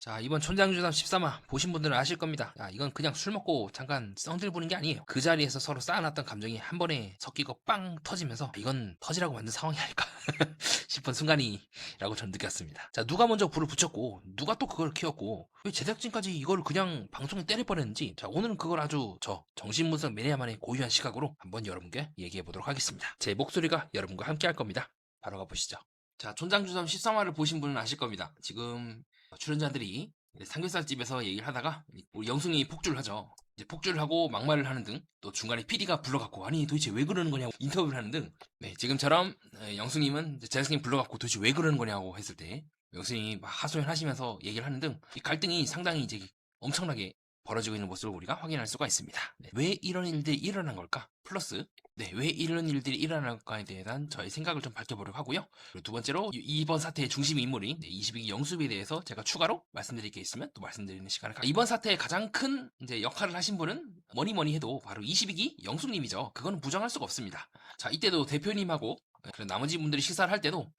자, 이번 촌장주담 13화 보신 분들은 아실 겁니다. 야, 이건 그냥 술 먹고 잠깐 썽들 부는 게 아니에요. 그 자리에서 서로 쌓아놨던 감정이 한 번에 섞이고 빵 터지면서 이건 터지라고 만든 상황이 아닐까 싶은 순간이라고 전 느꼈습니다. 자, 누가 먼저 불을 붙였고 누가 또 그걸 키웠고 왜 제작진까지 이걸 그냥 방송에 때려버렸는지, 자, 오늘은 그걸 아주 정신분석 매니아만의 고유한 시각으로 한번 여러분께 얘기해 보도록 하겠습니다. 제 목소리가 여러분과 함께 할 겁니다. 바로 가보시죠. 자, 촌장주담 13화를 보신 분은 아실 겁니다. 지금 출연자들이 삼겹살집에서 얘기를 하다가 우리 영숙이 폭주를 하죠. 이제 폭주를 하고 막말을 하는 등, 또 중간에 PD가 불러갖고 아니 도대체 왜 그러는 거냐고 인터뷰를 하는 등, 네, 지금처럼 영숙님은 제작진이 불러갖고 도대체 왜 그러는 거냐고 했을 때 영숙이 막 하소연하시면서 얘기를 하는 등 이 갈등이 상당히 이제 엄청나게 벌어지고 있는 모습을 우리가 확인할 수가 있습니다. 네, 왜 이런 일들이 일어난 걸까? 플러스 왜 이런 일들이 일어날까에 대한 저의 생각을 좀 밝혀보려고 하고요. 그리고 두 번째로 이번 사태의 중심 인물인 22기 영수에 대해서 제가 추가로 말씀드릴 게 있으면 또 말씀드리는 시간을 이번 사태의 가장 큰 이제 역할을 하신 분은 뭐니 해도 바로 22기 영수님이죠. 그거는 부정할 수가 없습니다. 자, 이때도 대표님하고 나머지 분들이 식사를 할 때도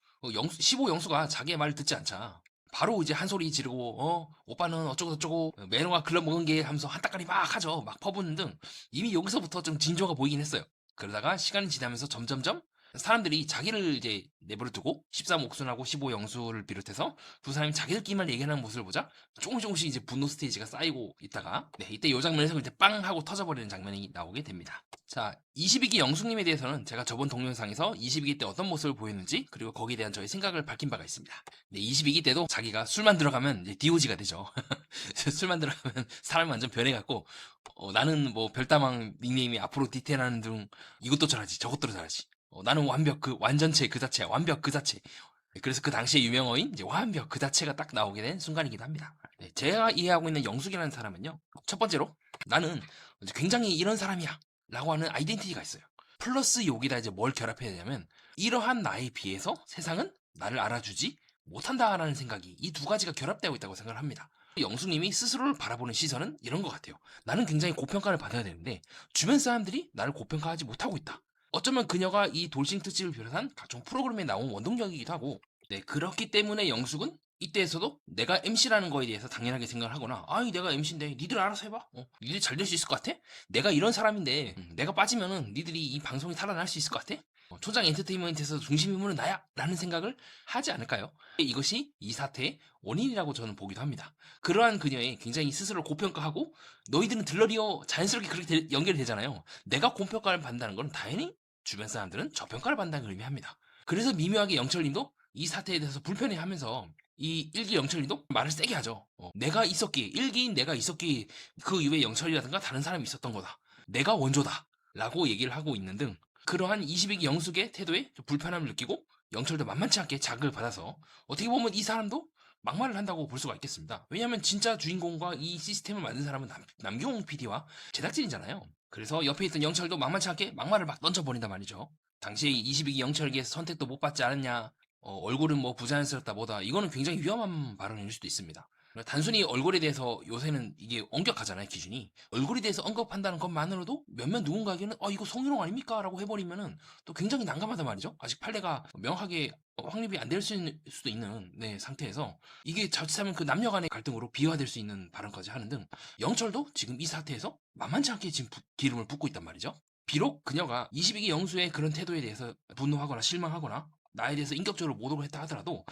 15 영수가 자기의 말을 듣지 않자 바로 이제 한 소리 지르고 오빠는 어쩌고 저쩌고 매너가 글러 먹은 게 하면서 한따까리 막 하죠. 막 퍼붓는 등 이미 여기서부터 좀 징조가 보이긴 했어요. 그러다가 시간이 지나면서 점점점 사람들이 자기를 이제 내버려 두고 13 옥순하고 15 영수를 비롯해서 두 사람이 자기들끼리만 얘기하는 모습을 보자 조금씩 이제 분노 스테이지가 쌓이고 있다가, 네, 이때 이 장면에서 이제 빵 하고 터져버리는 장면이 나오게 됩니다. 자, 22기 영숙님에 대해서는 제가 저번 동영상에서 22기 때 어떤 모습을 보였는지 그리고 거기에 대한 저의 생각을 밝힌 바가 있습니다. 네, 22기 때도 자기가 술만 들어가면 이제 DOG가 되죠. 술만 들어가면 사람이 완전 변해갖고 나는 뭐 별다방 닉네임이 앞으로 디테일하는 등 이것도 잘하지 저것도 잘하지, 나는 완벽 그 완전체 그 자체야, 완벽 그 자체. 네, 그래서 그 당시에 유명어인 이제 완벽 그 자체가 딱 나오게 된 순간이기도 합니다. 네, 제가 이해하고 있는 영숙이라는 사람은요, 첫 번째로 나는 굉장히 이런 사람이야 라고 하는 아이덴티티가 있어요. 플러스 여기다 이제 뭘 결합해야 되냐면 이러한 나에 비해서 세상은 나를 알아주지 못한다라는 생각이, 이 두 가지가 결합되어 있다고 생각을 합니다. 영숙님이 스스로를 바라보는 시선은 이런 것 같아요. 나는 굉장히 고평가를 받아야 되는데 주변 사람들이 나를 고평가하지 못하고 있다. 어쩌면 그녀가 이 돌싱 특집을 비롯한 각종 프로그램에 나온 원동력이기도 하고, 네, 그렇기 때문에 영숙은 이때에서도 내가 MC라는 거에 대해서 당연하게 생각을 하거나, 아니 내가 MC인데 니들 알아서 해봐, 니들 잘 될 수 있을 것 같아? 내가 이런 사람인데 내가 빠지면은 니들이 이 방송이 살아날 수 있을 것 같아? 초장 엔터테인먼트에서 중심 인물은 나야 라는 생각을 하지 않을까요? 이것이 이 사태의 원인이라고 저는 보기도 합니다. 그러한 그녀의 굉장히 스스로를 고평가하고 너희들은 들러리여 자연스럽게 그렇게 연결이 되잖아요. 내가 고평가를 받는다는 건 당연히 주변 사람들은 저평가를 받는다는 걸 의미합니다. 그래서 미묘하게 영철님도 이 사태에 대해서 불편해하면서 이 일기 영철님도 말을 세게 하죠. 내가 있었기에, 일기인 내가 있었기에 그 이후에 영철이라든가 다른 사람이 있었던 거다. 내가 원조다 라고 얘기를 하고 있는 등, 그러한 22기 영숙의 태도에 불편함을 느끼고 영철도 만만치 않게 자극을 받아서 어떻게 보면 이 사람도 막말을 한다고 볼 수가 있겠습니다. 왜냐하면 진짜 주인공과 이 시스템을 만든 사람은 남경홍 PD와 제작진이잖아요. 그래서 옆에 있던 영철도 만만치 않게 막말을 막 던져버린단 말이죠. 당시에 22기 영철에게 선택도 못 받지 않았냐, 얼굴은 뭐 부자연스럽다 뭐다, 이거는 굉장히 위험한 발언일 수도 있습니다. 단순히 얼굴에 대해서 요새는 이게 엄격하잖아요, 기준이. 얼굴에 대해서 언급한다는 것만으로도 몇몇 누군가에게는 이거 성희롱 아닙니까? 라고 해버리면은 또 굉장히 난감하단 말이죠. 아직 판례가 명확하게 확립이 안 될 수도 있는, 네, 상태에서 이게 자칫하면 그 남녀 간의 갈등으로 비화될 수 있는 발언까지 하는 등, 영철도 지금 이 사태에서 만만치 않게 지금 기름을 붓고 있단 말이죠. 비록 그녀가 22기 영수의 그런 태도에 대해서 분노하거나 실망하거나 나에 대해서 인격적으로 모독을 했다 하더라도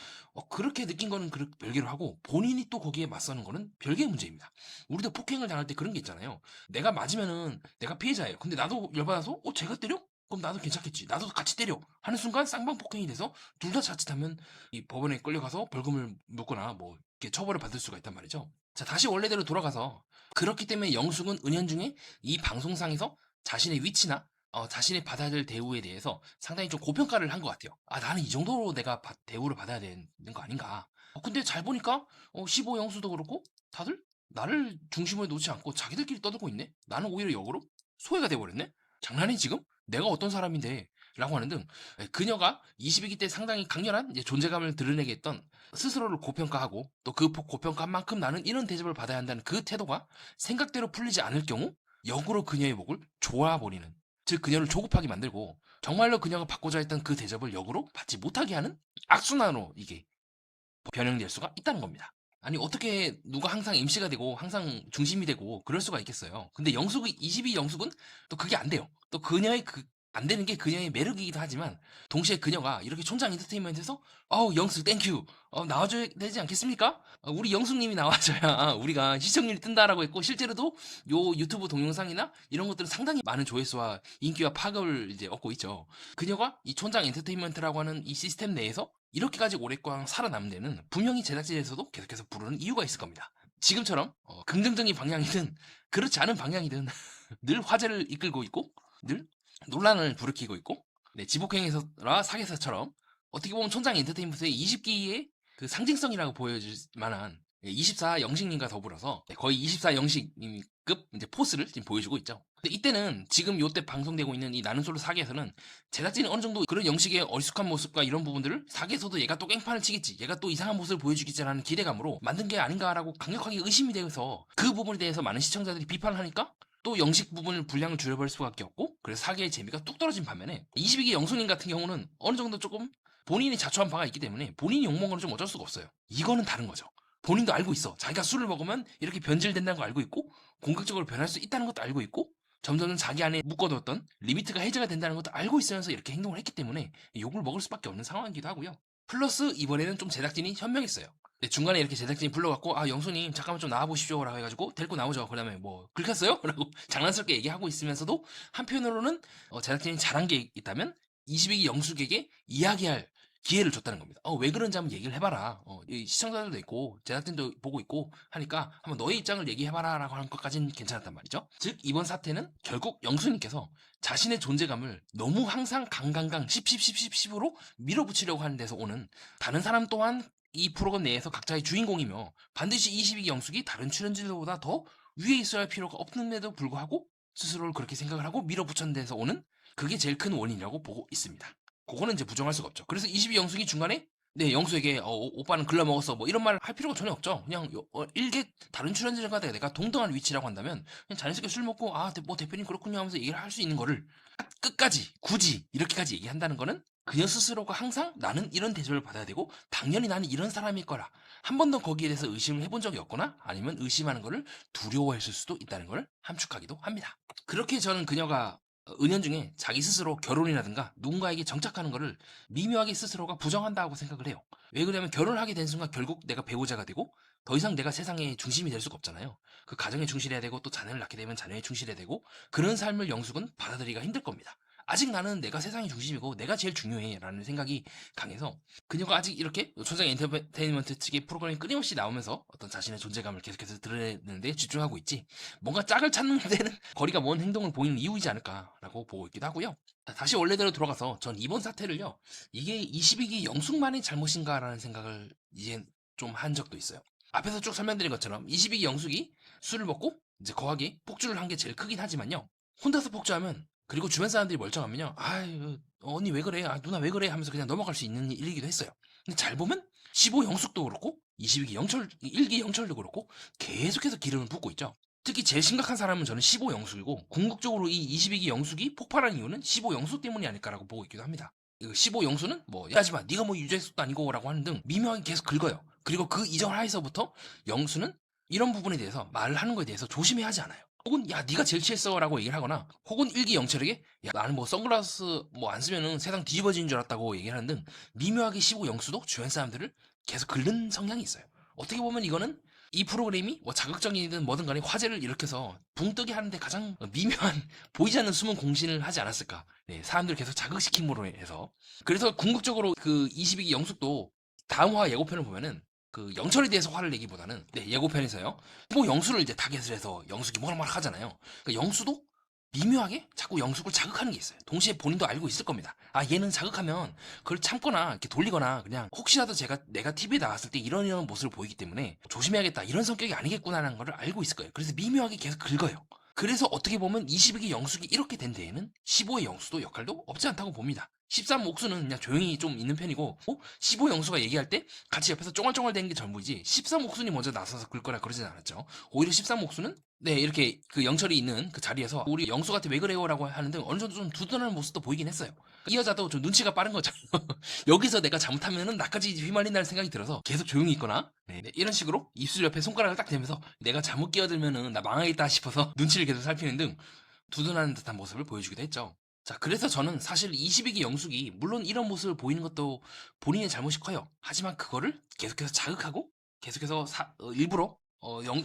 그렇게 느낀 거는 별개로 하고 본인이 또 거기에 맞서는 거는 별개의 문제입니다. 우리도 폭행을 당할 때 그런 게 있잖아요. 내가 맞으면은 내가 피해자예요. 근데 나도 열받아서 제가 때려? 그럼 나도 괜찮겠지. 나도 같이 때려. 하는 순간 쌍방폭행이 돼서 둘 다 자칫하면 이 법원에 끌려가서 벌금을 묻거나 뭐 이렇게 처벌을 받을 수가 있단 말이죠. 자, 다시 원래대로 돌아가서, 그렇기 때문에 영숙은 은연중에 이 방송상에서 자신의 위치나 자신이 받아야 될 대우에 대해서 상당히 좀 고평가를 한 것 같아요. 나는 이 정도로 내가 대우를 받아야 되는 거 아닌가. 근데 잘 보니까 15 영수도 그렇고 다들 나를 중심에 놓지 않고 자기들끼리 떠들고 있네. 나는 오히려 역으로 소외가 돼버렸네. 장난해 지금? 내가 어떤 사람인데? 라고 하는 등, 그녀가 22기 때 상당히 강렬한 이제 존재감을 드러내게 했던, 스스로를 고평가하고 또 그 고평가한 만큼 나는 이런 대접을 받아야 한다는 그 태도가 생각대로 풀리지 않을 경우 역으로 그녀의 목을 조아버리는, 즉 그녀를 조급하게 만들고 정말로 그녀가 받고자 했던 그 대접을 역으로 받지 못하게 하는 악순환으로 이게 변형될 수가 있다는 겁니다. 아니 어떻게 누가 항상 MC가 되고 항상 중심이 되고 그럴 수가 있겠어요. 근데 영숙이 22 영숙은 또 그게 안 돼요. 또 그녀의 안 되는 게 그녀의 매력이기도 하지만 동시에 그녀가 이렇게 촌장 엔터테인먼트에서 영숙 땡큐 나와줘야 되지 않겠습니까? 우리 영숙님이 나와줘야 우리가 시청률이 뜬다라고 했고 실제로도 요 유튜브 동영상이나 이런 것들은 상당히 많은 조회수와 인기와 파급을 이제 얻고 있죠. 그녀가 이 촌장 엔터테인먼트라고 하는 이 시스템 내에서 이렇게까지 오랫동안 살아남는 데는 분명히 제작진에서도 계속해서 부르는 이유가 있을 겁니다. 지금처럼 긍정적인 방향이든 그렇지 않은 방향이든 늘 화제를 이끌고 있고 늘 논란을 부르키고 있고 네, 지복행에서라 사계사처럼 어떻게 보면 촌장 엔터테인먼트의 20기의 그 상징성이라고 보여줄 만한 24 영식님과 더불어서 거의 24 영식님급 이제 포스를 지금 보여주고 있죠. 근데 이때는 지금 요때 방송되고 있는 이 나는 솔로 사계에서는 제작진이 어느 정도 그런 영식의 어리숙한 모습과 이런 부분들을 사계에서도 얘가 또 깽판을 치겠지, 얘가 또 이상한 모습을 보여주겠지라는 기대감으로 만든 게 아닌가라고 강력하게 의심이 되어서 그 부분에 대해서 많은 시청자들이 비판을 하니까 또 영식 부분을 분량을 줄여버릴 수밖에 없고 그래서 사계의 재미가 뚝 떨어진 반면에 22기 영수님 같은 경우는 어느 정도 조금 본인이 자초한 바가 있기 때문에 본인이 욕먹은 건 좀 어쩔 수가 없어요. 이거는 다른 거죠. 본인도 알고 있어. 자기가 술을 먹으면 이렇게 변질된다는 거 알고 있고 공격적으로 변할 수 있다는 것도 알고 있고 점점 자기 안에 묶어뒀던 리미트가 해제가 된다는 것도 알고 있으면서 이렇게 행동을 했기 때문에 욕을 먹을 수밖에 없는 상황이기도 하고요. 플러스 이번에는 좀 제작진이 현명했어요. 중간에 이렇게 제작진이 불러갖고 영수님 잠깐만 좀 나와보십시오 라고 해가지고 데리고 나오죠. 그 다음에 뭐 긁혔어요? 라고 장난스럽게 얘기하고 있으면서도 한편으로는 제작진이 잘한 게 있다면 22기 영숙에게 이야기할 기회를 줬다는 겁니다. 왜 그런지 한번 얘기를 해봐라. 이 시청자들도 있고 제작진도 보고 있고 하니까 한번 너의 입장을 얘기해봐라 라고 하는 것까지는 괜찮았단 말이죠. 즉 이번 사태는 결국 영수님께서 자신의 존재감을 너무 항상 강강강 10으로 밀어붙이려고 하는 데서 오는 다른 사람 또한 이 프로그램 내에서 각자의 주인공이며 반드시 22기 영숙이 다른 출연진들보다 더 위에 있어야 할 필요가 없는데도 불구하고 스스로를 그렇게 생각을 하고 밀어붙였는 데서 오는 그게 제일 큰 원인이라고 보고 있습니다. 그거는 이제 부정할 수가 없죠. 그래서 22 영숙이 중간에 네 영수에게 오빠는 글러 먹었어 뭐 이런 말 할 필요가 전혀 없죠. 그냥 일개 다른 출연진과 내가 동등한 위치라고 한다면 그냥 자연스럽게 술 먹고 뭐 대표님 그렇군요 하면서 얘기를 할 수 있는 거를 끝까지 굳이 이렇게까지 얘기한다는 거는 그녀 스스로가 항상 나는 이런 대접을 받아야 되고 당연히 나는 이런 사람일 거라 한 번도 거기에 대해서 의심을 해본 적이 없거나 아니면 의심하는 거를 두려워했을 수도 있다는 걸 함축하기도 합니다. 그렇게 저는 그녀가 은연중에 자기 스스로 결혼이라든가 누군가에게 정착하는 거를 미묘하게 스스로가 부정한다고 생각을 해요. 왜 그러냐면 결혼을 하게 된 순간 결국 내가 배우자가 되고 더 이상 내가 세상의 중심이 될 수가 없잖아요. 그 가정에 충실해야 되고 또 자녀를 낳게 되면 자녀에 충실해야 되고 그런 삶을 영숙은 받아들이기가 힘들 겁니다. 아직 나는 내가 세상의 중심이고 내가 제일 중요해 라는 생각이 강해서 그녀가 아직 이렇게 촌장 엔터테인먼트 측의 프로그램이 끊임없이 나오면서 어떤 자신의 존재감을 계속해서 드러내는 데 집중하고 있지 뭔가 짝을 찾는 데는 거리가 먼 행동을 보이는 이유이지 않을까라고 보고 있기도 하고요. 다시 원래대로 돌아가서 전 이번 사태를요 이게 22기 영숙만의 잘못인가라는 생각을 이제 좀 한 적도 있어요. 앞에서 쭉 설명드린 것처럼 22기 영숙이 술을 먹고 이제 거하게 폭주를 한 게 제일 크긴 하지만요 혼자서 폭주하면 그리고 주변 사람들이 멀쩡하면요 아유 언니 왜 그래 누나 왜 그래 하면서 그냥 넘어갈 수 있는 일이기도 했어요. 근데 잘 보면 15 영숙도 그렇고 22기 영철 1기 영철도 그렇고 계속해서 기름을 붓고 있죠. 특히 제일 심각한 사람은 저는 15 영숙이고 궁극적으로 이 22기 영숙이 폭발한 이유는 15 영숙 때문이 아닐까라고 보고 있기도 합니다. 15 영수는 뭐 하지마 네가 뭐 유재석도 아니고 라고 하는 등 미묘하게 계속 긁어요. 그리고 그 이전 하에서부터 영수는 이런 부분에 대해서 말을 하는 거에 대해서 조심해야 하지 않아요. 혹은 야 네가 제일 취했어 라고 얘기를 하거나 혹은 일기 영철에게 야 나는 뭐 선글라스 뭐 안 쓰면은 세상 뒤집어지는 줄 알았다고 얘기를 하는 등 미묘하게 15 영수도 주변 사람들을 계속 긁는 성향이 있어요. 어떻게 보면 이거는 이 프로그램이 뭐 자극적이든 뭐든 간에 화제를 일으켜서 붕 뜨게 하는데 가장 미묘한 보이지 않는 숨은 공신을 하지 않았을까. 네, 사람들을 계속 자극시킴으로 해서 그래서 궁극적으로 그 22기 영숙도 다음 화 예고편을 보면은 그 영철에 대해서 화를 내기보다는 네, 예고편에서요. 뭐 영수를 이제 타겟을 해서 영숙이 뭐라뭐라 하잖아요. 그러니까 영수도 미묘하게 자꾸 영숙을 자극하는 게 있어요. 동시에 본인도 알고 있을 겁니다. 얘는 자극하면 그걸 참거나 이렇게 돌리거나 그냥 혹시라도 내가 TV에 나왔을 때 이런 모습을 보이기 때문에 조심해야겠다 이런 성격이 아니겠구나라는 걸 알고 있을 거예요. 그래서 미묘하게 계속 긁어요. 그래서 어떻게 보면 22기 영숙이 이렇게 된 데에는 15의 영수도 역할도 없지 않다고 봅니다. 13 옥수는 그냥 조용히 좀 있는 편이고 15 영수가 얘기할 때 같이 옆에서 쫑알쫑알 대는 게 전부이지 13 옥순이 먼저 나서서 글 거라 그러진 않았죠. 오히려 13 옥수는 네 이렇게 그 영철이 있는 그 자리에서 우리 영수한테 왜 그래요 라고 하는데 어느 정도 좀 두둔하는 모습도 보이긴 했어요. 이 여자도 좀 눈치가 빠른 거죠. 여기서 내가 잘못하면은 나까지 휘말린다는 생각이 들어서 계속 조용히 있거나 네, 이런 식으로 입술 옆에 손가락을 딱 대면서 내가 잘못 끼어들면은 나 망하겠다 싶어서 눈치를 계속 살피는 등 두둔하는 듯한 모습을 보여주기도 했죠. 자, 그래서 저는 사실 22기 영숙이 물론 이런 모습을 보이는 것도 본인의 잘못이 커요. 하지만 그거를 계속해서 자극하고 계속해서 일부러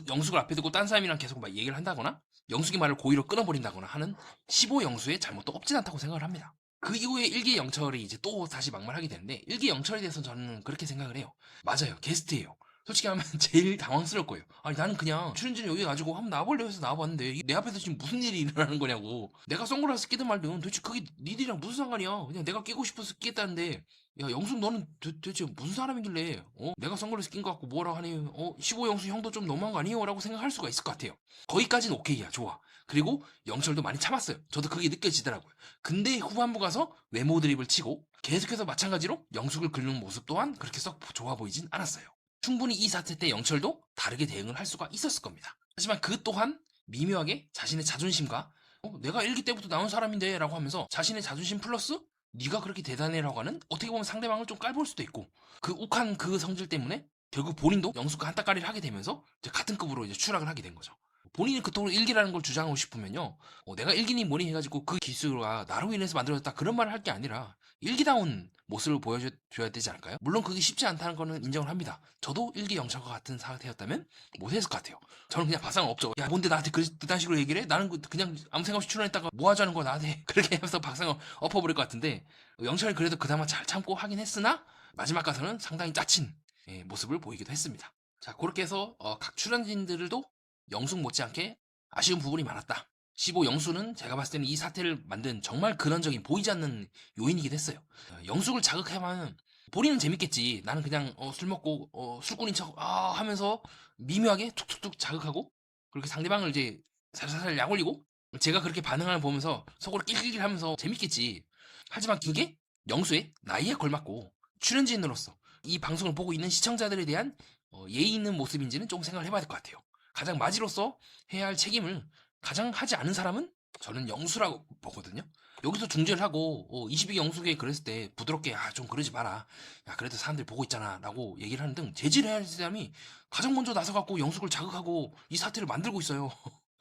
영숙을 앞에 두고 딴 사람이랑 계속 막 얘기를 한다거나 영숙이 말을 고의로 끊어버린다거나 하는 15 영수의 잘못도 없진 않다고 생각을 합니다. 그 이후에 1기 영철이 이제 또 다시 막말하게 되는데 1기 영철에 대해서 저는 그렇게 생각을 해요. 맞아요. 게스트예요. 솔직히 하면 제일 당황스러울 거예요. 아니 나는 그냥 출연진 여기 가지고 한번 나와볼래 해서 나와봤는데 내 앞에서 지금 무슨 일이 일어나는 거냐고. 내가 선글라스 끼든 말든 도대체 그게 니들이랑 무슨 상관이야. 그냥 내가 끼고 싶어서 끼겠다는데 야 영숙 너는 도대체 무슨 사람이길래 내가 선글라스 낀 거 갖고 뭐라 하니 15 영숙 형도 좀 너무한 거 아니에요? 라고 생각할 수가 있을 것 같아요. 거기까지는 오케이야 좋아. 그리고 영철도 많이 참았어요. 저도 그게 느껴지더라고요. 근데 후반부 가서 외모 드립을 치고 계속해서 마찬가지로 영숙을 긁는 모습 또한 그렇게 썩 좋아 보이진 않았어요. 충분히 이 사태 때 영철도 다르게 대응을 할 수가 있었을 겁니다. 하지만 그 또한 미묘하게 자신의 자존심과 내가 일기 때부터 나온 사람인데 라고 하면서 자신의 자존심 플러스 네가 그렇게 대단해 라고 하는 어떻게 보면 상대방을 좀 깔볼 수도 있고 그 욱한 그 성질 때문에 결국 본인도 영숙과 한따까리를 하게 되면서 이제 같은 급으로 이제 추락을 하게 된 거죠. 본인이 그토록 일기라는 걸 주장하고 싶으면요 내가 일기니 뭐니 해가지고 그 기수가 나로 인해서 만들어졌다 그런 말을 할 게 아니라 일기다운 모습을 보여줘야 되지 않을까요? 물론 그게 쉽지 않다는 거는 인정을 합니다. 저도 일기 영철과 같은 상태였다면 못했을 것 같아요. 저는 그냥 바상 없죠. 야 뭔데 나한테 그딴 식으로 얘기를 해? 나는 그냥 아무 생각 없이 출연했다가 뭐 하자는 거야 나한테 그렇게 하면서 박상을 엎어버릴 것 같은데 영철이 그래도 그나마 잘 참고 하긴 했으나 마지막 가서는 상당히 짜친 모습을 보이기도 했습니다. 자 그렇게 해서 각 출연진들도 영숙 못지않게 아쉬운 부분이 많았다. 15 영수는 제가 봤을 때는 이 사태를 만든 정말 근원적인 보이지 않는 요인이기도 했어요. 영숙을 자극하면 본인은 재밌겠지. 나는 그냥 술 먹고 술꾼인 척 하면서 미묘하게 툭툭툭 자극하고 그렇게 상대방을 이제 살살살 약올리고 제가 그렇게 반응을 보면서 속으로 낄낄낄 하면서 재밌겠지. 하지만 그게 영수의 나이에 걸맞고 출연진으로서 이 방송을 보고 있는 시청자들에 대한 예의 있는 모습인지는 조금 생각을 해봐야 될 것 같아요. 가장 맞이로서 해야 할 책임을 가장 하지 않은 사람은 저는 영수라고 보거든요. 여기서 중재를 하고 22기 영숙에 그랬을 때 부드럽게 좀 그러지 마라. 야 그래도 사람들이 보고 있잖아 라고 얘기를 하는 등 제지를 해야 할 사람이 가장 먼저 나서갖고 영숙을 자극하고 이 사태를 만들고 있어요.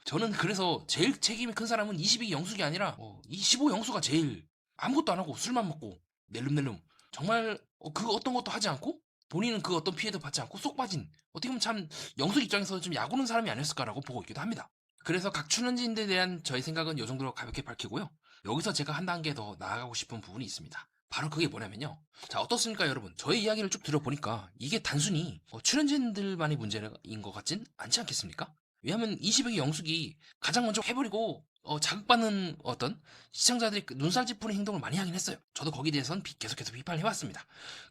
저는 그래서 제일 책임이 큰 사람은 22기 영숙이 아니라 이 15 영수가 제일 아무것도 안 하고 술만 먹고 낼름낼름 정말 그 어떤 것도 하지 않고 본인은 그 어떤 피해도 받지 않고 쏙 빠진 어떻게 보면 참 영숙 입장에서 좀 야구는 사람이 아니었을까라고 보고 있기도 합니다. 그래서 각 출연진들에 대한 저의 생각은 이 정도로 가볍게 밝히고요. 여기서 제가 한 단계 더 나아가고 싶은 부분이 있습니다. 바로 그게 뭐냐면요. 자 어떻습니까 여러분? 저의 이야기를 쭉 들어보니까 이게 단순히 출연진들만의 문제인 것 같진 않지 않겠습니까? 왜냐하면 20의 영숙이 가장 먼저 해버리고 자극받는 어떤 시청자들이 눈살 찌푸는 행동을 많이 하긴 했어요. 저도 거기에 대해서는 계속해서 비판을 해왔습니다.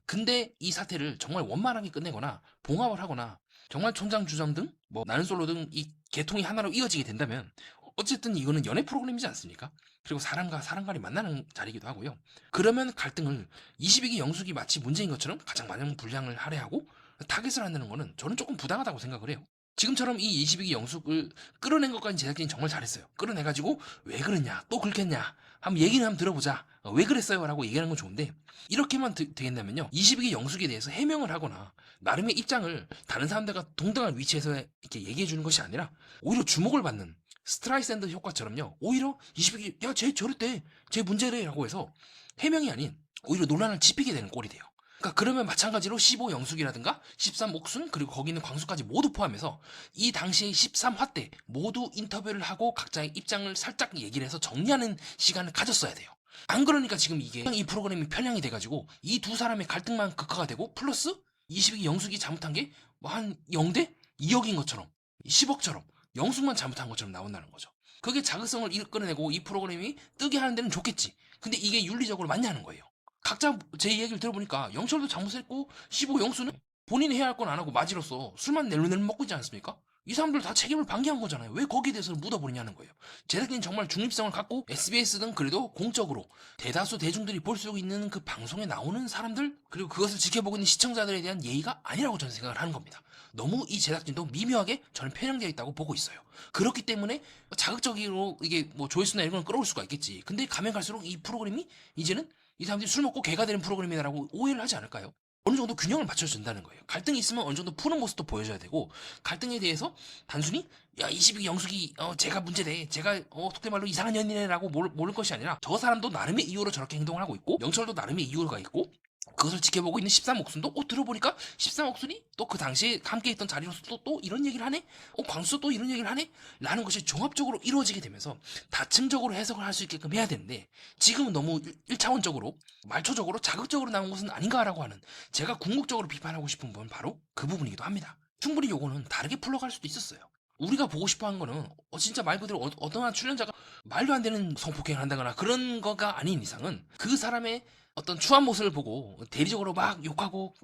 근데 이 사태를 정말 원만하게 끝내거나 봉합을 하거나 정말 촌장 주점 등 뭐 나는 솔로 등 이 계통이 하나로 이어지게 된다면 어쨌든 이거는 연애 프로그램이지 않습니까? 그리고 사람과 사람 간이 만나는 자리이기도 하고요. 그러면 갈등을 22기 영숙이 마치 문제인 것처럼 가장 많은 분량을 할애하고 타겟을 한다는 거는 저는 조금 부당하다고 생각을 해요. 지금처럼 이 22기 영숙을 끌어낸 것까지 제작진이 정말 잘했어요. 끌어내가지고 왜 그랬냐 또 긁혔냐 한번 얘기를 한번 들어보자 왜 그랬어요 라고 얘기하는 건 좋은데 이렇게만 되겠냐면요 22기 영숙에 대해서 해명을 하거나 나름의 입장을 다른 사람들과 동등한 위치에서 이렇게 얘기해 주는 것이 아니라 오히려 주목을 받는 스트라이샌드 효과처럼요 오히려 22기 야쟤 저랬대 쟤 문제래 라고 해서 해명이 아닌 오히려 논란을 짚히게 되는 꼴이 돼요. 그러니까 그러면 마찬가지로 15 영숙이라든가 13 옥순 그리고 거기 있는 광수까지 모두 포함해서 이 당시에 13화 때 모두 인터뷰를 하고 각자의 입장을 살짝 얘기를 해서 정리하는 시간을 가졌어야 돼요. 안 그러니까 지금 이게 이 프로그램이 편향이 돼가지고 이 두 사람의 갈등만 극화가 되고 플러스 22기 영숙이 잘못한 게 뭐 한 0대 2억인 것처럼 10억처럼 영숙만 잘못한 것처럼 나온다는 거죠. 그게 자극성을 끌어내고 이 프로그램이 뜨게 하는 데는 좋겠지. 근데 이게 윤리적으로 맞냐는 거예요. 각자 제 얘기를 들어보니까 영철도 잘못했고 15 영수는 본인이 해야 할 건 안 하고 마지로서 술만 낼름낼름 먹고 있지 않습니까? 이 사람들 다 책임을 방기한 거잖아요. 왜 거기에 대해서 묻어버리냐는 거예요. 제작진이 정말 중립성을 갖고 SBS 등 그래도 공적으로 대다수 대중들이 볼 수 있는 그 방송에 나오는 사람들, 그리고 그것을 지켜보고 있는 시청자들에 대한 예의가 아니라고 저는 생각을 하는 겁니다. 너무 이 제작진도 미묘하게 저는 편향되어 있다고 보고 있어요. 그렇기 때문에 자극적으로 이게 뭐 조회수나 이런 걸 끌어올 수가 있겠지. 근데 가면 갈수록 이 프로그램이 이제는 이 사람들이 술 먹고 개가 되는 프로그램이다라고 오해를 하지 않을까요? 어느 정도 균형을 맞춰준다는 거예요. 갈등이 있으면 어느 정도 푸는 모습도 보여줘야 되고, 갈등에 대해서 단순히 야 22기 영숙이 제가 문제돼, 제가 속된 말로 이상한 년이네라고 모를 것이 아니라 저 사람도 나름의 이유로 저렇게 행동을 하고 있고, 영철도 나름의 이유가 있고, 그것을 지켜보고 있는 13옥순도 들어보니까 13옥순이 또 그 당시에 함께 있던 자리로서 또 이런 얘기를 하네? 광수 또 이런 얘기를 하네? 라는 것이 종합적으로 이루어지게 되면서 다층적으로 해석을 할 수 있게끔 해야 되는데, 지금은 너무 1차원적으로 말초적으로 자극적으로 나온 것은 아닌가라고 하는, 제가 궁극적으로 비판하고 싶은 건 바로 그 부분이기도 합니다. 충분히 요거는 다르게 풀러갈 수도 있었어요. 우리가 보고 싶어 한 거는 진짜 말 그대로 어떤 한 출연자가 말도 안 되는 성폭행을 한다거나 그런 거가 아닌 이상은 그 사람의 어떤 추한 모습을 보고 대리적으로 막 욕하고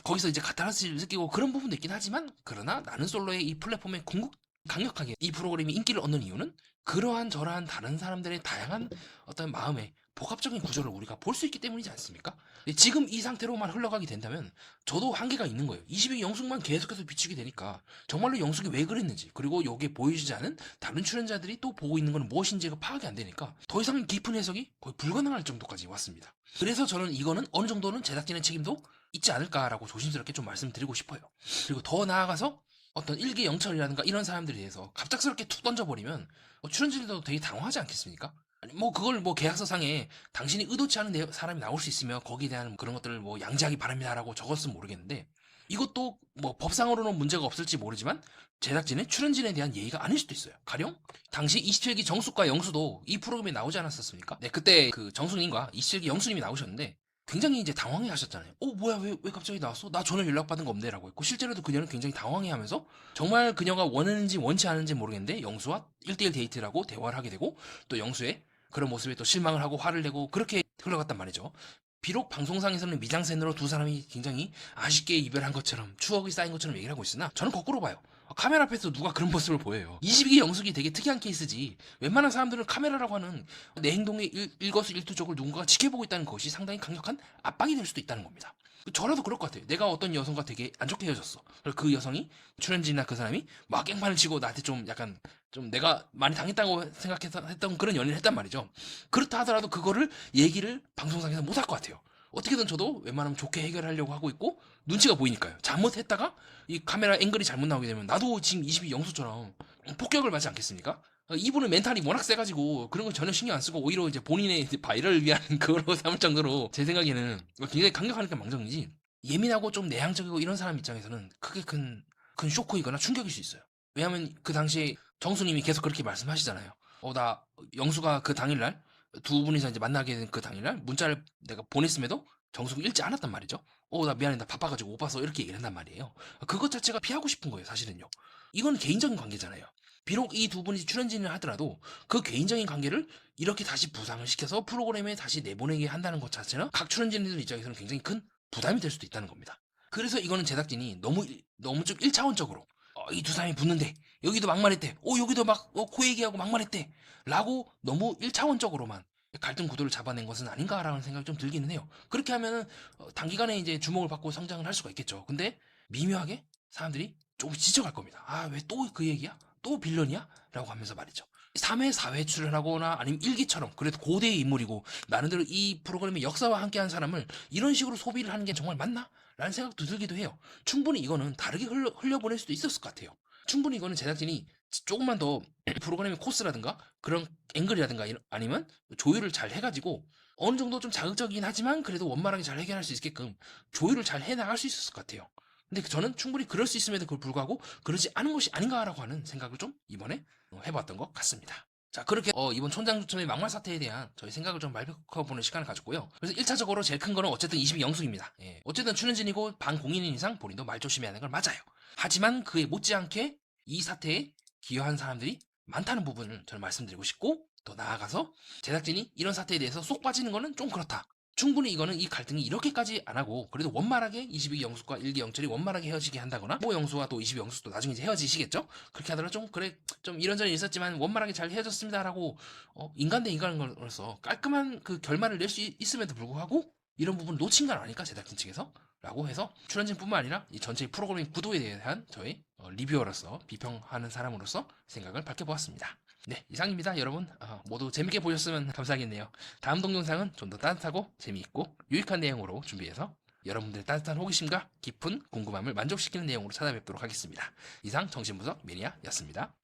거기서 이제 카타르시를 느끼고 그런 부분도 있긴 하지만, 그러나 나는 솔로의 이 플랫폼에 강력하게 이 프로그램이 인기를 얻는 이유는 그러한 저러한 다른 사람들의 다양한 어떤 마음의 복합적인 구조를 우리가 볼 수 있기 때문이지 않습니까? 지금 이 상태로만 흘러가게 된다면 저도 한계가 있는 거예요. 22기 영숙만 계속해서 비추게 되니까 정말로 영숙이 왜 그랬는지, 그리고 여기에 보여주지 않은 다른 출연자들이 또 보고 있는 건 무엇인지가 파악이 안 되니까 더 이상 깊은 해석이 거의 불가능할 정도까지 왔습니다. 그래서 저는 이거는 어느 정도는 제작진의 책임도 있지 않을까라고 조심스럽게 좀 말씀드리고 싶어요. 그리고 더 나아가서 어떤 일기 영철이라든가 이런 사람들에 대해서 갑작스럽게 툭 던져버리면 출연진들도 되게 당황하지 않겠습니까? 아니, 뭐 그걸 뭐 계약서상에 당신이 의도치 않은 사람이 나올 수 있으며 거기에 대한 그런 것들을 뭐 양지하기 바랍니다라고 적었으면 모르겠는데, 이것도 뭐 법상으로는 문제가 없을지 모르지만 제작진의 출연진에 대한 예의가 아닐 수도 있어요. 가령 당시 27기 정숙과 영수도 이 프로그램에 나오지 않았었습니까? 네, 그때 그 정숙님과 27기 영수님이 나오셨는데 굉장히 이제 당황해 하셨잖아요. 뭐야, 왜 갑자기 나왔어? 나 전혀 연락받은 거 없네라고 했고, 실제로도 그녀는 굉장히 당황해 하면서 정말 그녀가 원하는지 원치 않은지 모르겠는데 영수와 1대1 데이트라고 대화를 하게 되고, 또 영수의 그런 모습에 또 실망을 하고 화를 내고 그렇게 흘러갔단 말이죠. 비록 방송상에서는 미장센으로 두 사람이 굉장히 아쉽게 이별한 것처럼 추억이 쌓인 것처럼 얘기를 하고 있으나, 저는 거꾸로 봐요. 카메라 앞에서 누가 그런 모습을 보여요. 22기 영숙이 되게 특이한 케이스지, 웬만한 사람들은 카메라라고 하는 내 행동의 일거수일투족을 누군가가 지켜보고 있다는 것이 상당히 강력한 압박이 될 수도 있다는 겁니다. 저라도 그럴 것 같아요. 내가 어떤 여성과 되게 안 좋게 헤어졌어. 그리고 그 여성이, 출연진이나 그 사람이 막 깽판을 치고 나한테 좀 약간 좀 내가 많이 당했다고 생각해서 했던 그런 연애를 했단 말이죠. 그렇다 하더라도 그거를 얘기를 방송상에서 못 할 것 같아요. 어떻게든 저도 웬만하면 좋게 해결하려고 하고 있고, 눈치가 보이니까요. 잘못했다가 이 카메라 앵글이 잘못 나오게 되면 나도 지금 22 영수처럼 폭격을 받지 않겠습니까? 이분은 멘탈이 워낙 세가지고 그런 걸 전혀 신경 안 쓰고 오히려 이제 본인의 이제 바이럴을 위한 그걸로 삼을 정도로, 제 생각에는 굉장히 강력하니까 망정이지, 예민하고 좀 내향적이고 이런 사람 입장에서는 크게 큰 쇼크이거나 충격일 수 있어요. 왜냐하면 그 당시에 정수님이 계속 그렇게 말씀하시잖아요. 나 영수가 그 당일날 두 분이서 이제 만나게 된 그 당일날 문자를 내가 보냈음에도 정수가 읽지 않았단 말이죠. 나 미안해, 나 바빠가지고 못 봤어, 이렇게 얘기를 한단 말이에요. 그것 자체가 피하고 싶은 거예요, 사실은요. 이건 개인적인 관계잖아요. 비록 이 두 분이 출연진을 하더라도 그 개인적인 관계를 이렇게 다시 부상을 시켜서 프로그램에 다시 내보내게 한다는 것 자체는 각 출연진들 입장에서는 굉장히 큰 부담이 될 수도 있다는 겁니다. 그래서 이거는 제작진이 너무 좀 1차원적으로 이 두 사람이 붙는데 여기도 막말했대, 여기도 막 코 얘기하고 막말했대 라고 너무 1차원적으로만 갈등 구도를 잡아낸 것은 아닌가라는 생각이 좀 들기는 해요. 그렇게 하면은 단기간에 이제 주목을 받고 성장을 할 수가 있겠죠. 근데 미묘하게 사람들이 조금 지쳐갈 겁니다. 왜 또 그 얘기야? 또 빌런이야? 라고 하면서 말이죠. 3회, 4회 출연하거나 아니면 일기처럼 그래도 고대의 인물이고 나름대로 이 프로그램의 역사와 함께한 사람을 이런 식으로 소비를 하는 게 정말 맞나? 라는 생각도 들기도 해요. 충분히 이거는 다르게 흘려보낼 수도 있었을 것 같아요. 충분히 이거는 제작진이 조금만 더 프로그램의 코스라든가 그런 앵글이라든가 아니면 조율을 잘 해가지고 어느 정도 좀 자극적이긴 하지만 그래도 원만하게 잘 해결할 수 있게끔 조율을 잘 해나갈 수 있었을 것 같아요. 근데 저는 충분히 그럴 수 있음에도 불구하고 그러지 않은 것이 아닌가라고 하는 생각을 좀 이번에 해봤던 것 같습니다. 자, 그렇게 이번 촌장주점의 막말 사태에 대한 저희 생각을 좀 말해보는 시간을 가졌고요. 그래서 1차적으로 제일 큰 거는 어쨌든 22 영숙입니다. 어쨌든 출연진이고 반공인인 이상 본인도 말 조심해야 하는 걸 맞아요. 하지만 그에 못지않게 이 사태에 기여한 사람들이 많다는 부분을 저는 말씀드리고 싶고, 또 나아가서 제작진이 이런 사태에 대해서 쏙 빠지는 거는 좀 그렇다. 충분히 이거는 이 갈등이 이렇게까지 안 하고 그래도 원만하게 22기 영숙과 1기 영철이 원만하게 헤어지게 한다거나 뭐 영수와 또 22기 영숙도 나중에 이제 헤어지시겠죠? 그렇게 하더라도 좀 그래 좀 이런저런 있었지만 원만하게 잘 헤어졌습니다라고 인간 대 인간으로서 깔끔한 그 결말을 낼 수 있음에도 불구하고 이런 부분 놓친 건 아닐까 제작진 측에서? 라고 해서 출연진뿐만 아니라 이 전체 프로그래밍 구도에 대한 저희 리뷰어로서 비평하는 사람으로서 생각을 밝혀보았습니다. 네, 이상입니다. 여러분 모두 재밌게 보셨으면 감사하겠네요. 다음 동영상은 좀 더 따뜻하고 재미있고 유익한 내용으로 준비해서 여러분들의 따뜻한 호기심과 깊은 궁금함을 만족시키는 내용으로 찾아뵙도록 하겠습니다. 이상 정신분석 매니아였습니다.